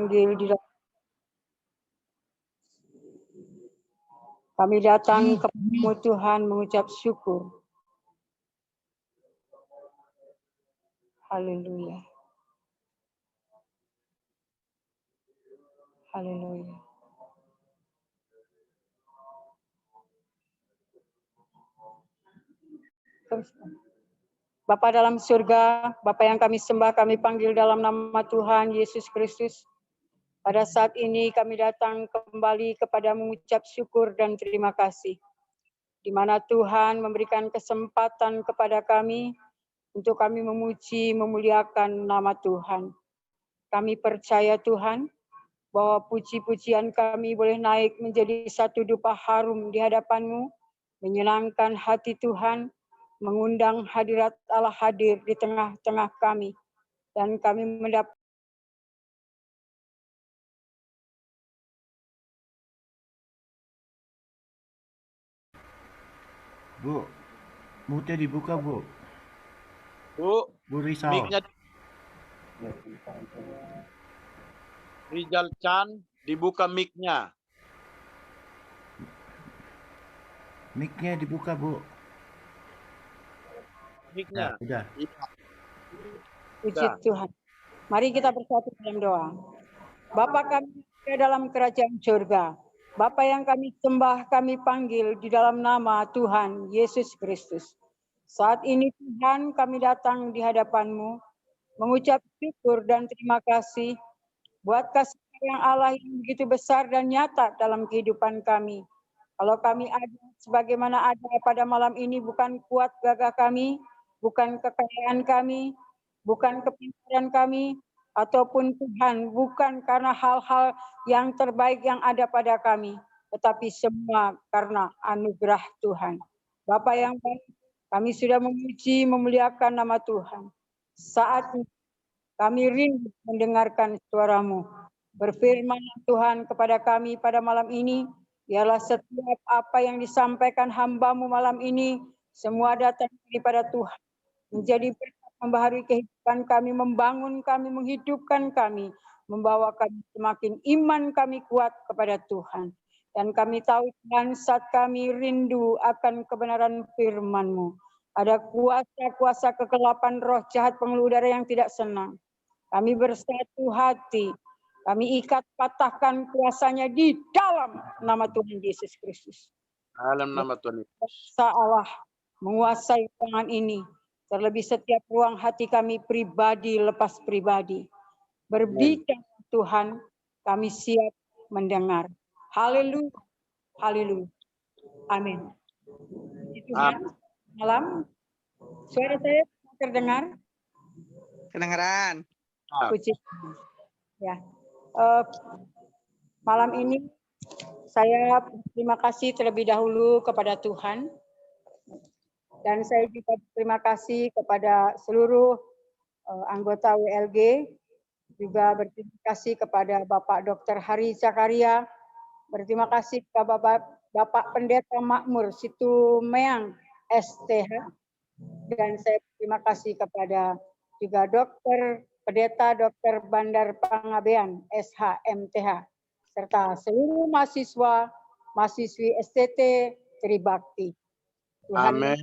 panggil di dalam. Kami datang kepadamu Tuhan mengucap syukur. Haleluya. Haleluya. Bapa dalam surga, Bapa yang kami sembah, kami panggil dalam nama Tuhan Yesus Kristus. Pada saat ini kami datang kembali kepada mengucap syukur dan terima kasih. Di mana Tuhan memberikan kesempatan kepada kami untuk kami memuji, memuliakan nama Tuhan. Kami percaya Tuhan, bahwa puji-pujian kami boleh naik menjadi satu dupa harum di hadapan-Mu, menyenangkan hati Tuhan, mengundang hadirat Allah hadir di tengah-tengah kami, dan kami mendapat Bu, mute dibuka, Bu. Bu Risau. mic-nya Rizal Chan, dibuka mic-nya. Mic-nya dibuka, Bu. Mic-nya. Udah. puji Tuhan. Mari kita bersatu dalam doa. Bapa kami di dalam kerajaan surga, Bapa yang kami sembah, kami panggil di dalam nama Tuhan Yesus Kristus. Saat ini Tuhan kami datang di hadapan-Mu, mengucap syukur dan terima kasih buat kasih sayang Allah yang begitu besar dan nyata dalam kehidupan kami. Kalau kami ada sebagaimana ada pada malam ini, bukan kuat gagah kami, bukan kekayaan kami, bukan kepintaran kami, ataupun Tuhan, bukan karena hal-hal yang terbaik yang ada pada kami, tetapi semua karena anugerah Tuhan. Bapa yang baik, kami sudah memuji, memuliakan nama Tuhan. Saat ini kami rindu mendengarkan suara-Mu. Berfirman Tuhan kepada kami pada malam ini, ialah setiap apa yang disampaikan hamba-Mu malam ini, semua datang daripada Tuhan. Menjadi berkat membaharui kehidupan kami, membangun kami, menghidupkan kami, membawa kami semakin iman kami kuat kepada Tuhan. Dan kami tahu Tuhan, saat kami rindu akan kebenaran firman-Mu, ada kuasa-kuasa kegelapan roh jahat pengeluh udara yang tidak senang. Kami bersatu hati, kami ikat patahkan kuasanya di dalam nama Tuhan Yesus Kristus. Dalam nama Tuhan Yesus. Kuasa Allah menguasai ruangan ini, terlebih setiap ruang hati kami pribadi lepas pribadi. Berbicara Tuhan, kami siap mendengar. Haleluya, haleluya, amin. Tuhan, malam, suara saya terdengar? Kedengaran. Puji Tuhan. Ya, malam ini saya terima kasih terlebih dahulu kepada Tuhan, dan saya juga terima kasih kepada seluruh anggota WLG, juga berterima kasih kepada Bapak Dr. Hari Zakaria, berterima kasih kepada Bapak Pendeta Makmur Situmeang STH, dan saya berterima kasih kepada juga Pendeta Dr. Bandar Pangabean SHMTH, serta seluruh mahasiswi STT Tribakti. Tuhan Amin.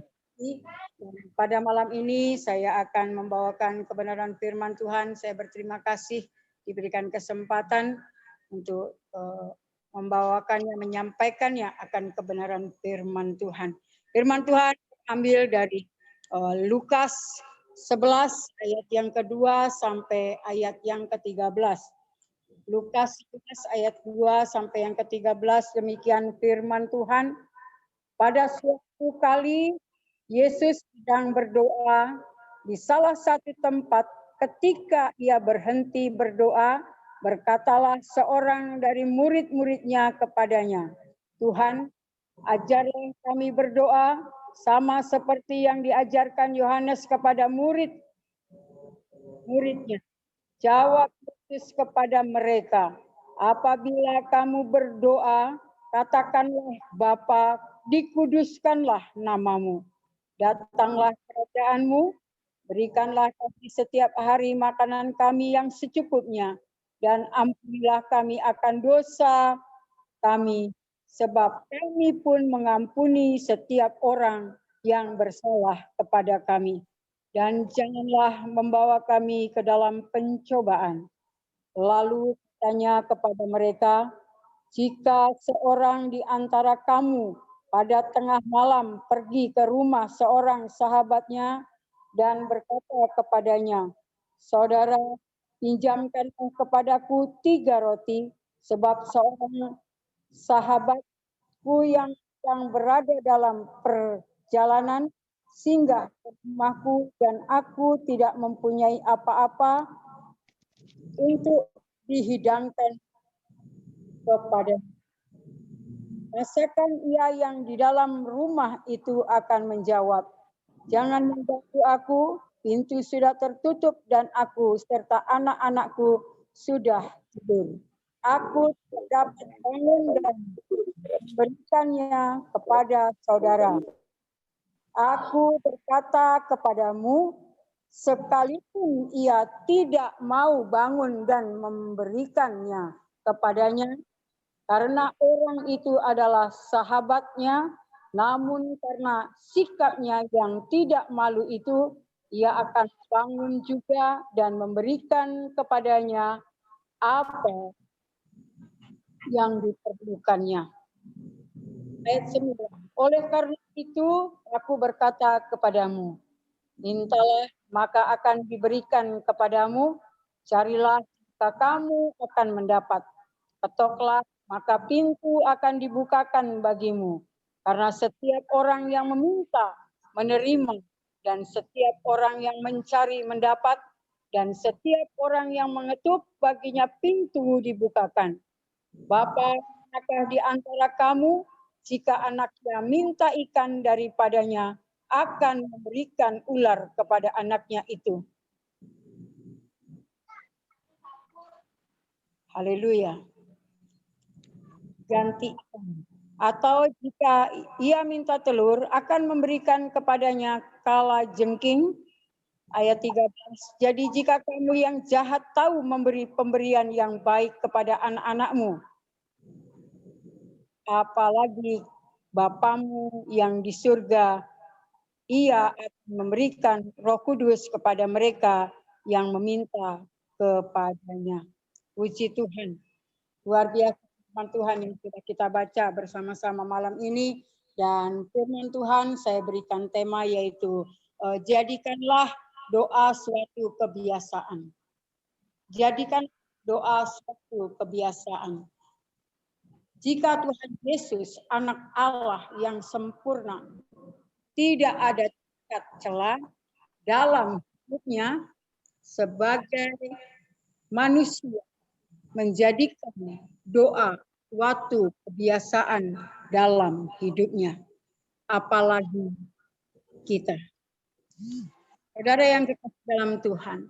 Pada malam ini saya akan membawakan kebenaran firman Tuhan. Saya berterima kasih diberikan kesempatan untuk membawakannya, menyampaikannya akan kebenaran firman Tuhan. Firman Tuhan ambil dari Lukas 11 ayat yang kedua sampai ayat yang ke-13. Lukas 11 ayat 2 sampai yang ke-13, demikian firman Tuhan. Pada suatu kali Yesus sedang berdoa di salah satu tempat. Ketika ia berhenti berdoa, berkatalah seorang dari murid-muridnya kepadanya, "Tuhan, ajarlah kami berdoa sama seperti yang diajarkan Yohanes kepada murid-muridnya." Jawab Yesus kepada mereka, "Apabila kamu berdoa, katakanlah, Bapa, dikuduskanlah namamu. Datanglah kerajaanmu, berikanlah kami setiap hari makanan kami yang secukupnya, dan ampunilah kami akan dosa kami, sebab kami pun mengampuni setiap orang yang bersalah kepada kami. Dan janganlah membawa kami ke dalam pencobaan. Lalu tanya kepada mereka, jika seorang di antara kamu pada tengah malam pergi ke rumah seorang sahabatnya dan berkata kepadanya, saudara, pinjamkanlah kepadaku 3 roti, sebab seorang sahabatku yang berada dalam perjalanan singgah ke rumahku dan aku tidak mempunyai apa-apa untuk dihidangkan kepada. Masakan ia yang di dalam rumah itu akan menjawab, jangan mengganggu aku, pintu sudah tertutup dan aku serta anak-anakku sudah tidur. Aku tidak dapat bangun dan memberikannya kepada saudara. Aku berkata kepadamu, sekalipun ia tidak mau bangun dan memberikannya kepadanya, karena orang itu adalah sahabatnya, namun karena sikapnya yang tidak malu itu, ia akan bangun juga dan memberikan kepadanya apa yang diperlukannya. Ayat 9. Oleh karena itu, aku berkata kepadamu, mintalah maka akan diberikan kepadamu, carilah maka kamu akan mendapat, ketoklah maka pintu akan dibukakan bagimu. Karena setiap orang yang meminta, menerima, dan setiap orang yang mencari mendapat, dan setiap orang yang mengetuk baginya pintu dibukakan. Bapa, manakah di antara kamu, jika anaknya minta ikan daripadanya, akan memberikan ular kepada anaknya itu? Haleluya. Ganti ikan. Atau jika ia minta telur, akan memberikan kepadanya kala jengking. Ayat 13. Jadi jika kamu yang jahat tahu memberi pemberian yang baik kepada anak-anakmu, apalagi Bapamu yang di surga, ia akan memberikan Roh Kudus kepada mereka yang meminta kepadanya. Puji Tuhan. Luar biasa firman Tuhan yang sudah kita baca bersama-sama malam ini. Dan firman Tuhan saya berikan tema yaitu jadikanlah doa suatu kebiasaan. Jadikan doa suatu kebiasaan. Jika Tuhan Yesus, anak Allah yang sempurna, tidak ada cacat celah dalam hidupnya sebagai manusia, menjadikan doa suatu kebiasaan dalam hidupnya, apalagi kita. Saudara yang kekasih dalam Tuhan,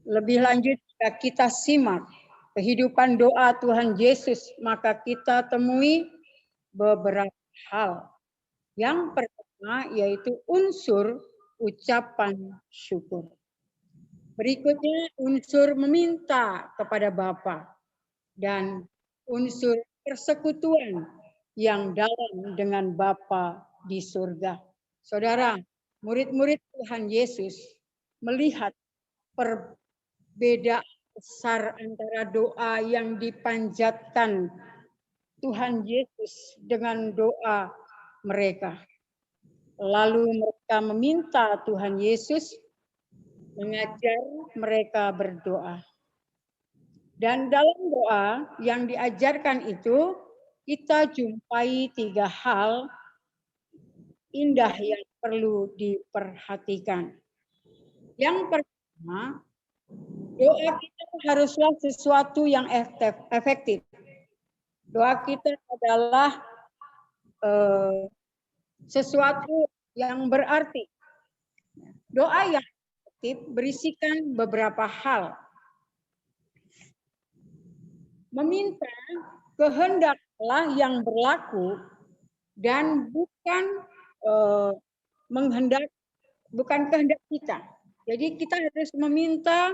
lebih lanjut jika kita simak kehidupan doa Tuhan Yesus, maka kita temui beberapa hal. Yang pertama yaitu unsur ucapan syukur. Berikutnya unsur meminta kepada Bapa dan unsur persekutuan yang dalam dengan Bapa di surga. Saudara, murid-murid Tuhan Yesus melihat perbedaan besar antara doa yang dipanjatkan Tuhan Yesus dengan doa mereka. Lalu mereka meminta Tuhan Yesus mengajar mereka berdoa. Dan dalam doa yang diajarkan itu, kita jumpai 3 hal indah yang perlu diperhatikan. Yang pertama, doa kita haruslah sesuatu yang efektif. Doa kita adalah sesuatu yang berarti. Doa yang efektif berisikan beberapa hal. Meminta kehendak Allah yang berlaku dan bukan kehendak kita. Jadi kita harus meminta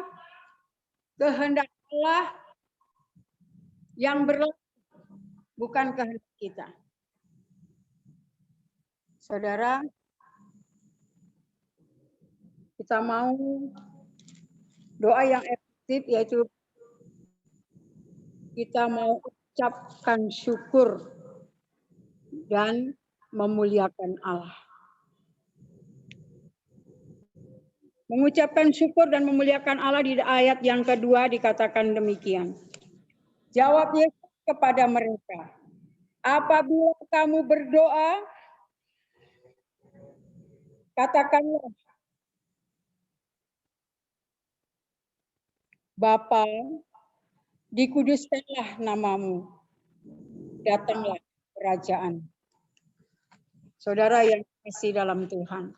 kehendak Allah yang berlaku, bukan kehendak kita. Saudara, kita mau doa yang efektif, yaitu kita mau ucapkan syukur dan memuliakan Allah. Mengucapkan syukur dan memuliakan Allah di ayat yang kedua dikatakan demikian. Jawab Yesus kepada mereka, apabila kamu berdoa, katakanlah, Bapa, dikuduskanlah namamu, datanglah kerajaan. Saudara yang kasih dalam Tuhan,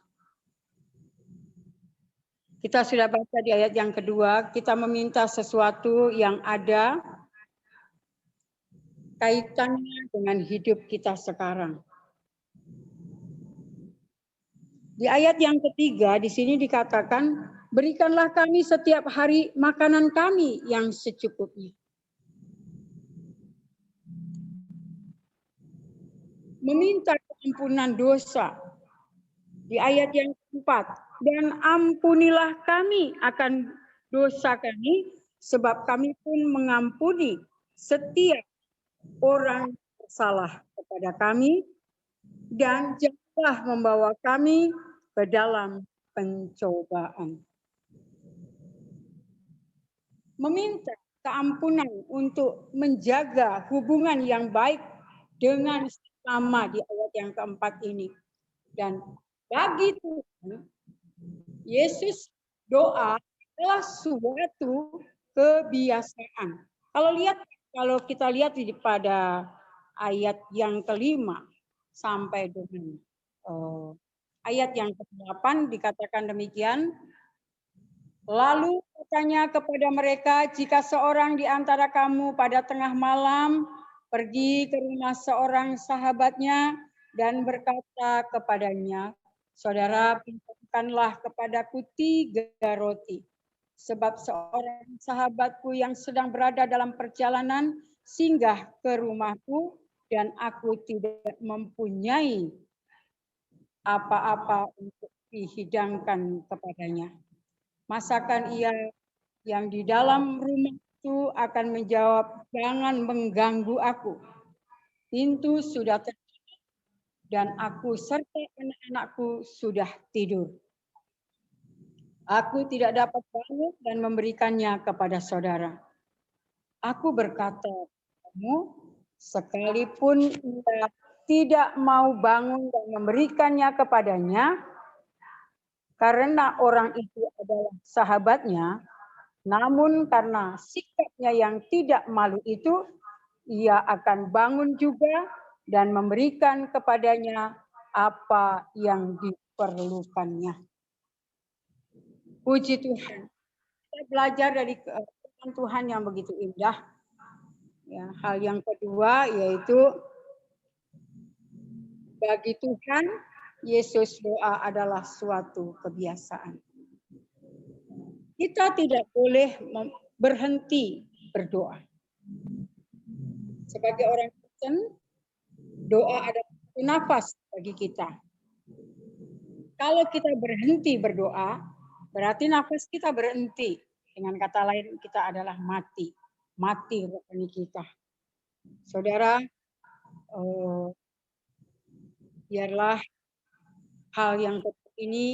kita sudah baca di ayat yang kedua, kita meminta sesuatu yang ada kaitannya dengan hidup kita sekarang. Di ayat yang ketiga, di sini dikatakan, berikanlah kami setiap hari makanan kami yang secukupnya. Meminta keampunan dosa. Di ayat yang keempat, dan ampunilah kami akan dosa kami, sebab kami pun mengampuni setiap orang bersalah kepada kami, dan janganlah membawa kami ke dalam pencobaan. Meminta keampunan untuk menjaga hubungan yang baik dengan sesama di ayat yang keempat ini. Dan bagi Tuhan, Yesus doa adalah suatu kebiasaan. Kalau kita lihat pada ayat yang kelima sampai dengan ayat yang ke-8 dikatakan demikian. Lalu katanya kepada mereka, jika seorang di antara kamu pada tengah malam pergi ke rumah seorang sahabatnya dan berkata kepadanya, saudara, pinjamkanlah kepadaku 3 roti, sebab seorang sahabatku yang sedang berada dalam perjalanan singgah ke rumahku dan aku tidak mempunyai apa-apa untuk dihidangkan kepadanya. Masakan ia yang di dalam rumah itu akan menjawab, jangan mengganggu aku. Pintu sudah tertutup dan aku serta anak-anakku sudah tidur. Aku tidak dapat bangun dan memberikannya kepada saudara. Aku berkata kepadamu, sekalipun ia tidak mau bangun dan memberikannya kepadanya, karena orang itu adalah sahabatnya, namun karena sikapnya yang tidak malu itu, ia akan bangun juga dan memberikan kepadanya apa yang diperlukannya. Puji Tuhan. Kita belajar dari firman Tuhan yang begitu indah. Ya, hal yang kedua yaitu bagi Tuhan, Yesus doa adalah suatu kebiasaan. Kita tidak boleh berhenti berdoa. Sebagai orang Kristen, doa adalah nafas bagi kita. Kalau kita berhenti berdoa, berarti nafas kita berhenti. Dengan kata lain, kita adalah mati. Mati rohani kita. Saudara, biarlah hal yang penting ini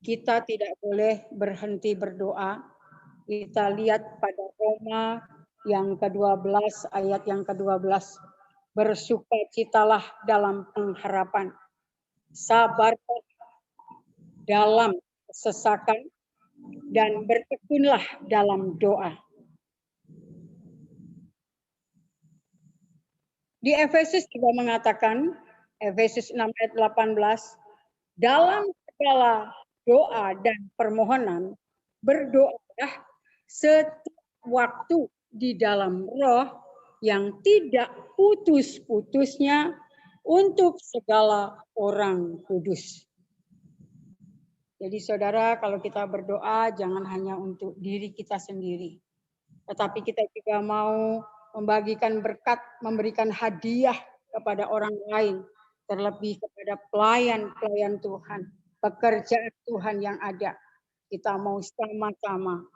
kita tidak boleh berhenti berdoa. Kita lihat pada Roma yang ke-12, ayat yang ke-12. Bersukacitalah dalam pengharapan. Sabarlah dalam kesesakan dan bertekunlah dalam doa. Di Efesus juga mengatakan, Efesus 6 ayat 18, dalam segala doa dan permohonan, berdoalah setiap waktu di dalam roh yang tidak putus-putusnya untuk segala orang kudus. Jadi saudara, kalau kita berdoa jangan hanya untuk diri kita sendiri. tetapi kita juga mau membagikan berkat, memberikan hadiah kepada orang lain, terlebih kepada pelayan-pelayan Tuhan, pekerjaan Tuhan yang ada. Kita mau sama-sama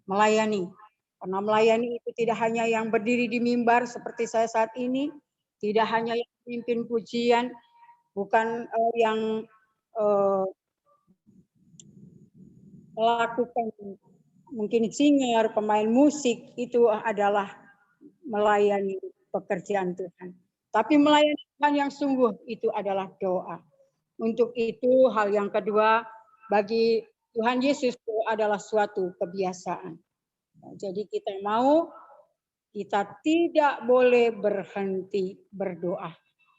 melayani. Karena melayani itu tidak hanya yang berdiri di mimbar seperti saya saat ini, tidak hanya yang memimpin pujian, bukan yang melakukan mungkin singer, pemain musik, itu adalah melayani pekerjaan Tuhan. Tapi melayani Tuhan yang sungguh itu adalah doa. Untuk itu hal yang kedua, bagi Tuhan Yesus itu adalah suatu kebiasaan. Jadi kita tidak boleh berhenti berdoa.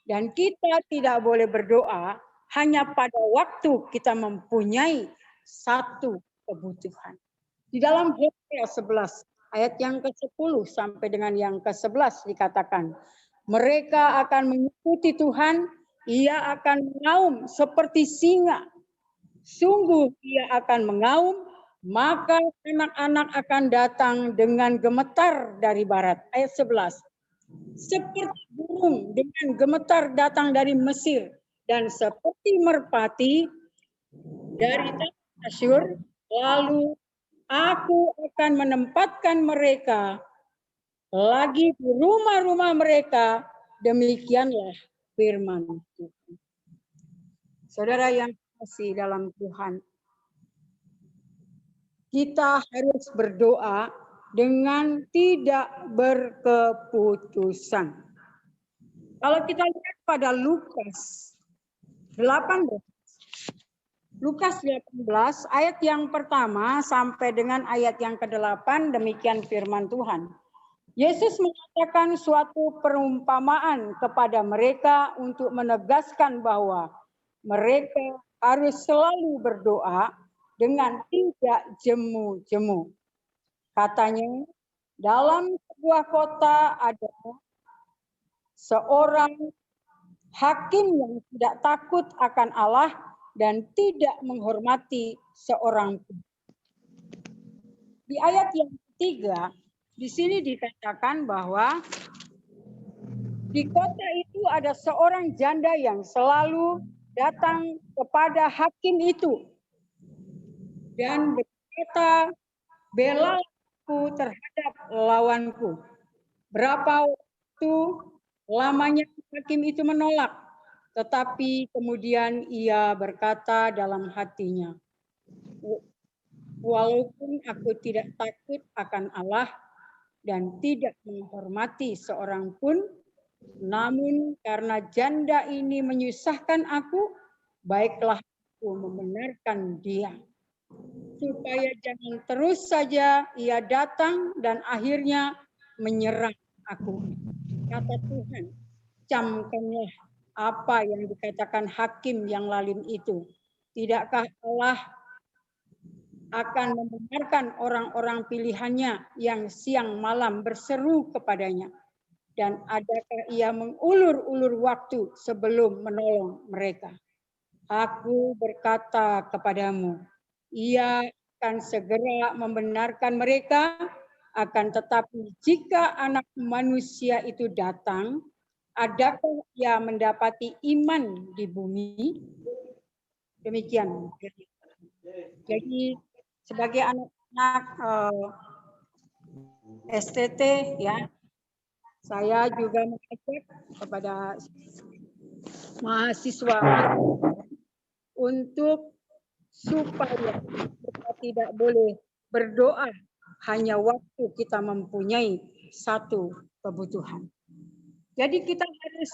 Dan kita tidak boleh berdoa hanya pada waktu kita mempunyai satu kebutuhan. Di dalam Hosea 11 ayat yang ke-10 sampai dengan yang ke-11 dikatakan, mereka akan mengikuti Tuhan, ia akan mengaum seperti singa. Sungguh ia akan mengaum, maka anak-anak akan datang dengan gemetar dari barat. Ayat 11. Seperti burung dengan gemetar datang dari Mesir, dan seperti merpati dari tanah Asyur, lalu aku akan menempatkan mereka lagi di rumah-rumah mereka, demikianlah firman Tuhan. Saudara yang kasih dalam Tuhan, kita harus berdoa dengan tidak berkeputusan. Kalau kita lihat pada Lukas 18 ayat yang pertama sampai dengan ayat yang ke-8, demikian firman Tuhan. Yesus mengatakan suatu perumpamaan kepada mereka untuk menegaskan bahwa mereka harus selalu berdoa dengan tidak jemu-jemu. Katanya, dalam sebuah kota ada seorang hakim yang tidak takut akan Allah dan tidak menghormati seorang pun. Di ayat yang ketiga, di sini dikatakan bahwa di kota itu ada seorang janda yang selalu datang kepada hakim itu dan berkata, bela aku terhadap lawanku. Berapa waktu lamanya hakim itu menolak, tetapi kemudian ia berkata dalam hatinya, walaupun aku tidak takut akan Allah dan tidak menghormati seorang pun, namun karena janda ini menyusahkan aku, baiklah aku membenarkan dia. Supaya jangan terus saja ia datang dan akhirnya menyerang aku. Kata Tuhan, camkanlah apa yang dikatakan hakim yang lalim itu. Tidakkah Allah akan membenarkan orang-orang pilihannya yang siang malam berseru kepadanya? Dan adakah ia mengulur-ulur waktu sebelum menolong mereka? Aku berkata kepadamu, ia akan segera membenarkan mereka, akan tetapi jika anak manusia itu datang, adakah ia mendapati iman di bumi? Demikian. Jadi sebagai anak-anak STT ya, saya juga mengajak kepada mahasiswa untuk supaya kita tidak boleh berdoa hanya waktu kita mempunyai satu kebutuhan. Jadi kita harus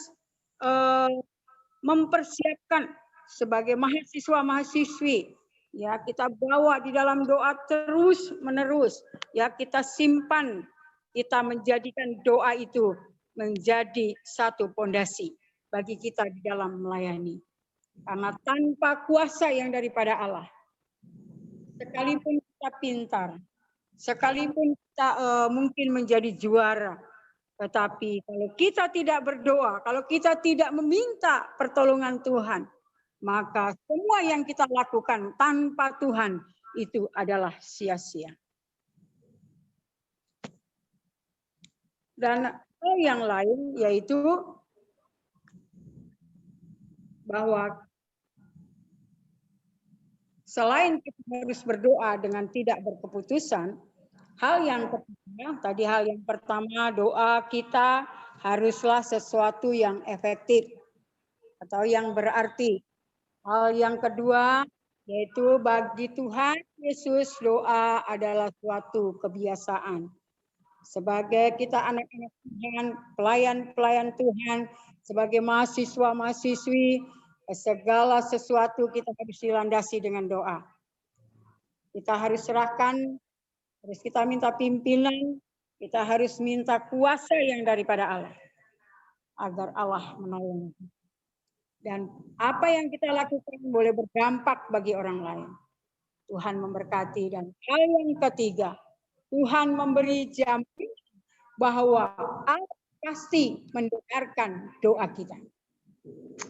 mempersiapkan sebagai mahasiswa-mahasiswi, ya kita bawa di dalam doa terus menerus, ya kita simpan, kita menjadikan doa itu menjadi satu pondasi bagi kita di dalam melayani. Karena tanpa kuasa yang daripada Allah, sekalipun kita pintar, sekalipun kita mungkin menjadi juara, tetapi kalau kita tidak berdoa, kalau kita tidak meminta pertolongan Tuhan, maka semua yang kita lakukan tanpa Tuhan itu adalah sia-sia. Dan hal yang lain yaitu bahwa selain kita harus berdoa dengan tidak berkeputusan, hal yang pertama doa kita haruslah sesuatu yang efektif atau yang berarti. Hal yang kedua yaitu bagi Tuhan Yesus doa adalah suatu kebiasaan. Sebagai kita anak-anak Tuhan, pelayan-pelayan Tuhan, sebagai mahasiswa-mahasiswi, segala sesuatu kita harus dilandasi dengan doa. Kita harus serahkan, harus kita minta pimpinan, kita harus minta kuasa yang daripada Allah. Agar Allah menolong. Dan apa yang kita lakukan boleh berdampak bagi orang lain. Tuhan memberkati. Dan hal yang ketiga, Tuhan memberi jaminan bahwa Allah pasti mendengarkan doa kita.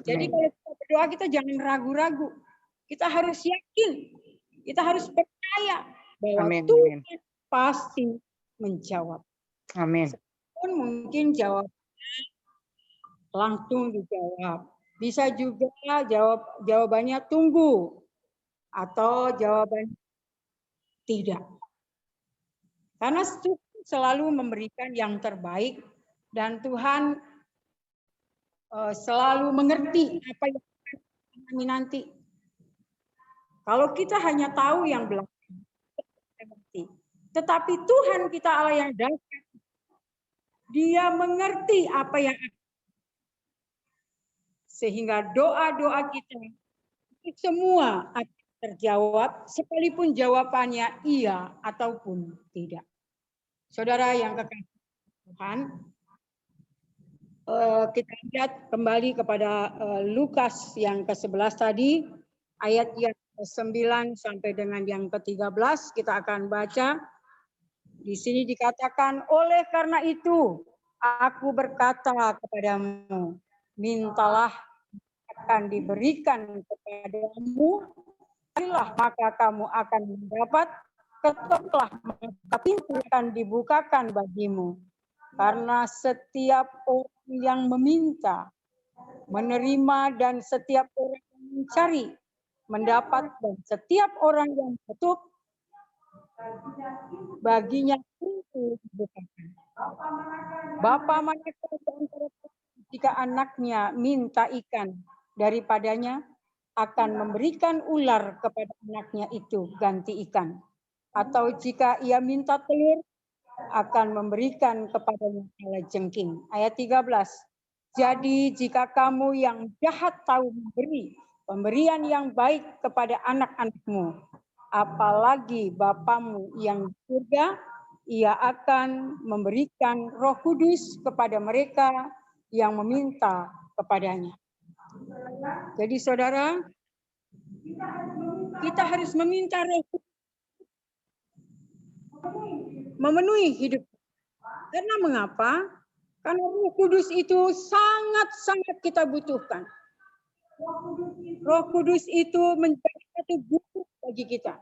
Jadi kalau kita berdoa kita jangan ragu-ragu. Kita harus yakin. Kita harus percaya bahwa Tuhan pasti menjawab. Amin. Mungkin jawabannya langsung dijawab. Bisa juga jawabannya tunggu atau jawabannya tidak. Karena Tuhan selalu memberikan yang terbaik dan Tuhan selalu mengerti apa yang kami nanti. Kalau kita hanya tahu yang belakang, tetapi Tuhan kita Allah yang dahsyat, Dia mengerti apa yang akan. Sehingga doa-doa kita semua akan terjawab, sekalipun jawabannya iya ataupun tidak. Saudara yang kekasih Tuhan, kita lihat kembali kepada Lukas yang ke-11 tadi, ayat yang ke-9 sampai dengan yang ke-13 kita akan baca. Di sini dikatakan, oleh karena itu aku berkata kepadamu, mintalah akan diberikan kepadamu, carilah maka kamu akan mendapat, ketoklah maka pintu akan dibukakan bagimu. Karena setiap orang yang meminta, menerima, dan setiap orang yang mencari, mendapat, dan setiap orang yang ketuk, baginya pintu dibukakan. Bapa manakah di antara jika anaknya minta ikan daripadanya, akan memberikan ular kepada anaknya itu ganti ikan. Atau jika ia minta telur, akan memberikan kepadanya kalajengking. Ayat 13. Jadi jika kamu yang jahat tahu memberi pemberian yang baik kepada anak-anakmu, apalagi Bapamu yang di surga, Ia akan memberikan Roh Kudus kepada mereka yang meminta kepadanya. Jadi saudara, kita harus meminta Roh Kudus memenuhi hidup. Karena mengapa? Karena Roh Kudus itu sangat-sangat kita butuhkan. Roh Kudus itu menjadi satu guru bagi kita.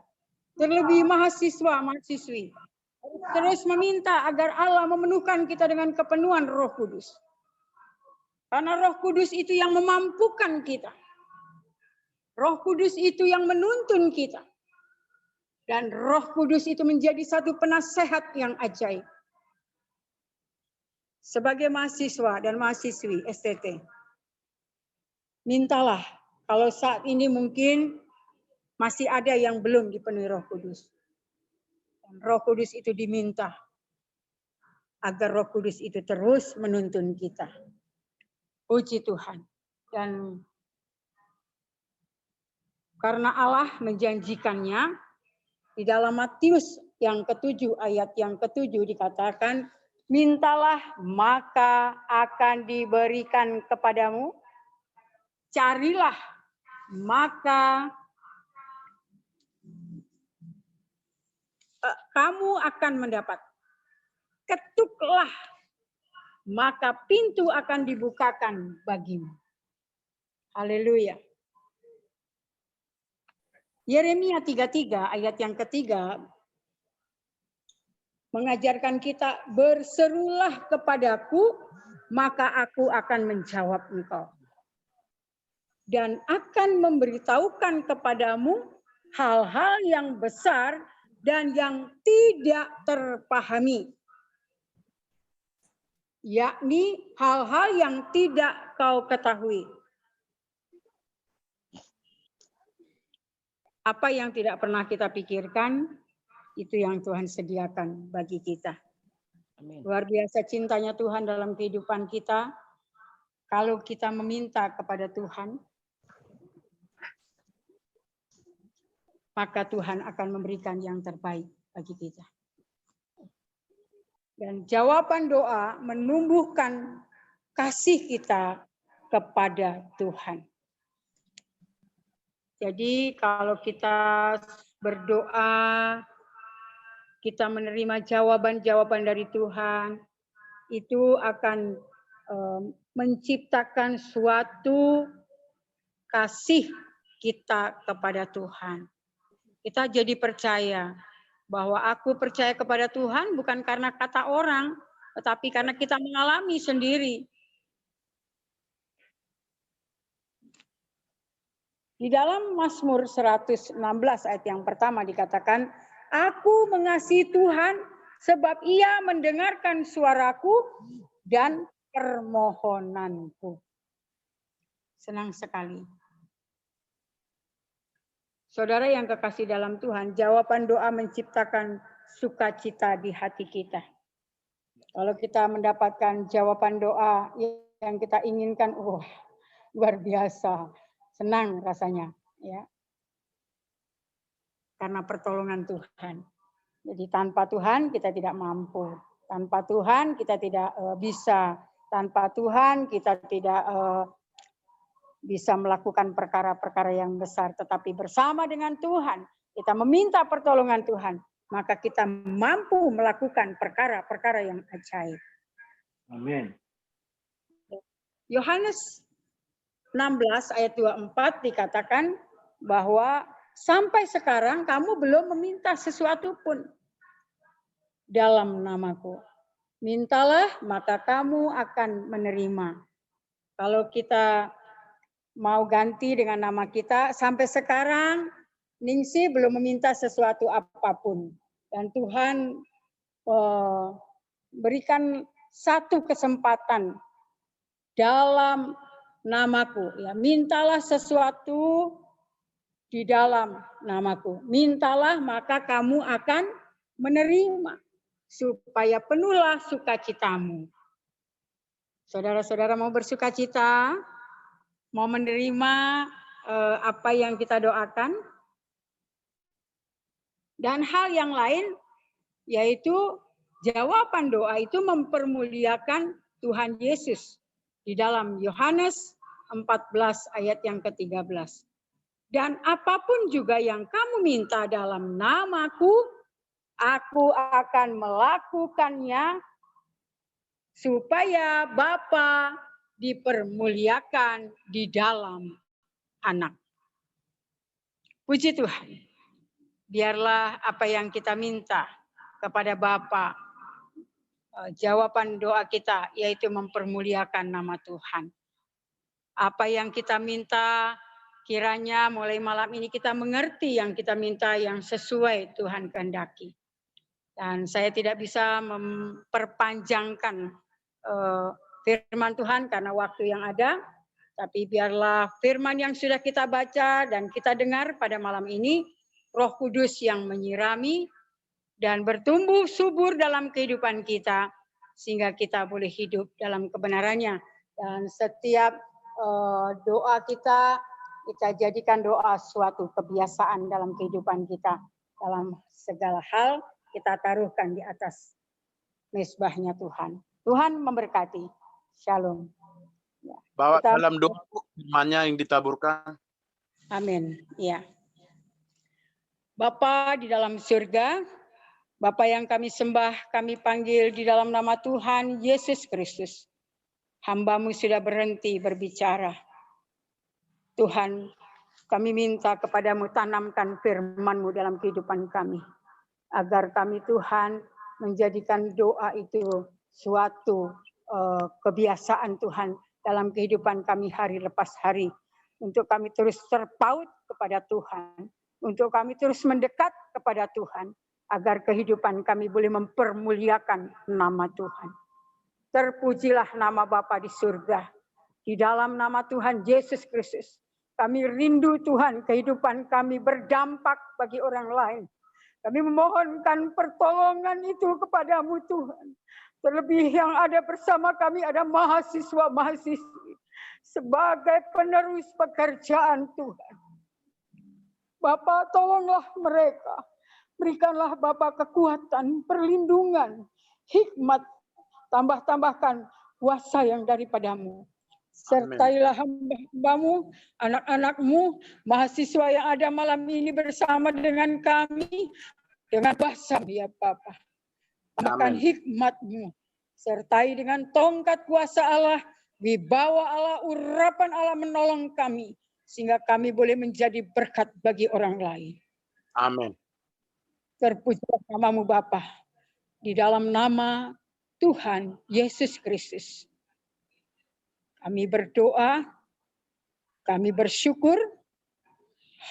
Terlebih mahasiswa-mahasiswi. Terus meminta agar Allah memenuhkan kita dengan kepenuhan Roh Kudus. Karena Roh Kudus itu yang memampukan kita. Roh Kudus itu yang menuntun kita. Dan Roh Kudus itu menjadi satu penasehat yang ajaib. Sebagai mahasiswa dan mahasiswi STT, mintalah. Kalau saat ini mungkin masih ada yang belum dipenuhi Roh Kudus. Dan Roh Kudus itu diminta agar Roh Kudus itu terus menuntun kita. Puji Tuhan. Dan karena Allah menjanjikannya, di dalam Matius yang ke-7 ayat yang ke-7 dikatakan, mintalah maka akan diberikan kepadamu, carilah maka kamu akan mendapat, ketuklah maka pintu akan dibukakan bagimu. Haleluya. Yeremia 33 ayat yang ketiga mengajarkan kita, berserulah kepadaku, maka aku akan menjawab engkau. Dan akan memberitahukan kepadamu hal-hal yang besar dan yang tidak terpahami. Yakni hal-hal yang tidak kau ketahui. Apa yang tidak pernah kita pikirkan, itu yang Tuhan sediakan bagi kita. Amin. Luar biasa cintanya Tuhan dalam kehidupan kita. Kalau kita meminta kepada Tuhan, maka Tuhan akan memberikan yang terbaik bagi kita. Dan jawaban doa menumbuhkan kasih kita kepada Tuhan. Jadi kalau kita berdoa, kita menerima jawaban-jawaban dari Tuhan, itu akan menciptakan suatu kasih kita kepada Tuhan. Kita jadi percaya bahwa aku percaya kepada Tuhan bukan karena kata orang, tetapi karena kita mengalami sendiri. Di dalam Mazmur 116 ayat yang pertama dikatakan, aku mengasihi Tuhan sebab Ia mendengarkan suaraku dan permohonanku. Senang sekali. Saudara yang kekasih dalam Tuhan, jawaban doa menciptakan sukacita di hati kita. Kalau kita mendapatkan jawaban doa yang kita inginkan, luar biasa, senang rasanya, ya. Karena pertolongan Tuhan. Jadi tanpa Tuhan kita tidak mampu, tanpa Tuhan kita tidak bisa, tanpa Tuhan kita tidak bisa melakukan perkara-perkara yang besar, tetapi bersama dengan Tuhan, kita meminta pertolongan Tuhan, maka kita mampu melakukan perkara-perkara yang ajaib. Amin. Yohanes 16 ayat 24 dikatakan bahwa sampai sekarang kamu belum meminta sesuatu pun dalam namaku. Mintalah maka kamu akan menerima. Kalau kita mau ganti dengan nama kita, sampai sekarang Ningsih belum meminta sesuatu apapun. Dan Tuhan berikan satu kesempatan dalam namaku. Ya, mintalah sesuatu di dalam namaku. Mintalah maka kamu akan menerima. Supaya penuhlah sukacitamu. Saudara-saudara mau bersukacita? Mau menerima apa yang kita doakan? Dan hal yang lain, yaitu jawaban doa itu mempermuliakan Tuhan Yesus. Di dalam Yohanes 14 ayat yang ke-13. Dan apapun juga yang kamu minta dalam namaku, aku akan melakukannya supaya Bapa dipermuliakan di dalam anak. Puji Tuhan. Biarlah apa yang kita minta kepada Bapa, jawaban doa kita yaitu mempermuliakan nama Tuhan. Apa yang kita minta, kiranya mulai malam ini kita mengerti yang kita minta yang sesuai Tuhan kehendaki. Dan saya tidak bisa memperpanjangkan firman Tuhan karena waktu yang ada, tapi biarlah firman yang sudah kita baca dan kita dengar pada malam ini, Roh Kudus yang menyirami dan bertumbuh subur dalam kehidupan kita, sehingga kita boleh hidup dalam kebenarannya. Dan setiap doa kita jadikan doa suatu kebiasaan dalam kehidupan kita. Dalam segala hal kita taruhkan di atas mezbahnya Tuhan. Tuhan memberkati. Shalom. Ya. Bawa Kita, dalam doa firman-Nya yang ditaburkan. amin. Ya. Bapa di dalam surga, Bapa yang kami sembah, kami panggil di dalam nama Tuhan Yesus Kristus. Hamba-Mu sudah berhenti berbicara. Tuhan, kami minta kepadamu tanamkan firman-Mu dalam kehidupan kami. Agar kami Tuhan menjadikan doa itu suatu kebiasaan Tuhan dalam kehidupan kami hari lepas hari. Untuk kami terus terpaut kepada Tuhan, untuk kami terus mendekat kepada Tuhan, agar kehidupan kami boleh mempermuliakan nama Tuhan. Terpujilah nama Bapa di surga. Di dalam nama Tuhan Yesus Kristus, kami rindu Tuhan kehidupan kami berdampak bagi orang lain. Kami memohonkan pertolongan itu kepadamu Tuhan. Terlebih yang ada bersama kami ada mahasiswa-mahasiswi sebagai penerus pekerjaan Tuhan. Bapa, tolonglah mereka. Berikanlah Bapa kekuatan, perlindungan, hikmat, tambahkan kuasa yang daripadamu. Sertailah hamba-hambamu, anak-anakmu, mahasiswa yang ada malam ini bersama dengan kami, dengan bahasa ya Bapa. Tambahkan hikmatmu, sertai dengan tongkat kuasa Allah, wibawa Allah, urapan Allah menolong kami, sehingga kami boleh menjadi berkat bagi orang lain. Amin. Terpujilah namamu Bapa, di dalam nama Tuhan Yesus Kristus. Kami berdoa, kami bersyukur.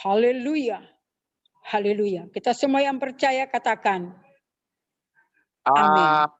Haleluya. Haleluya. Kita semua yang percaya katakan. Amin.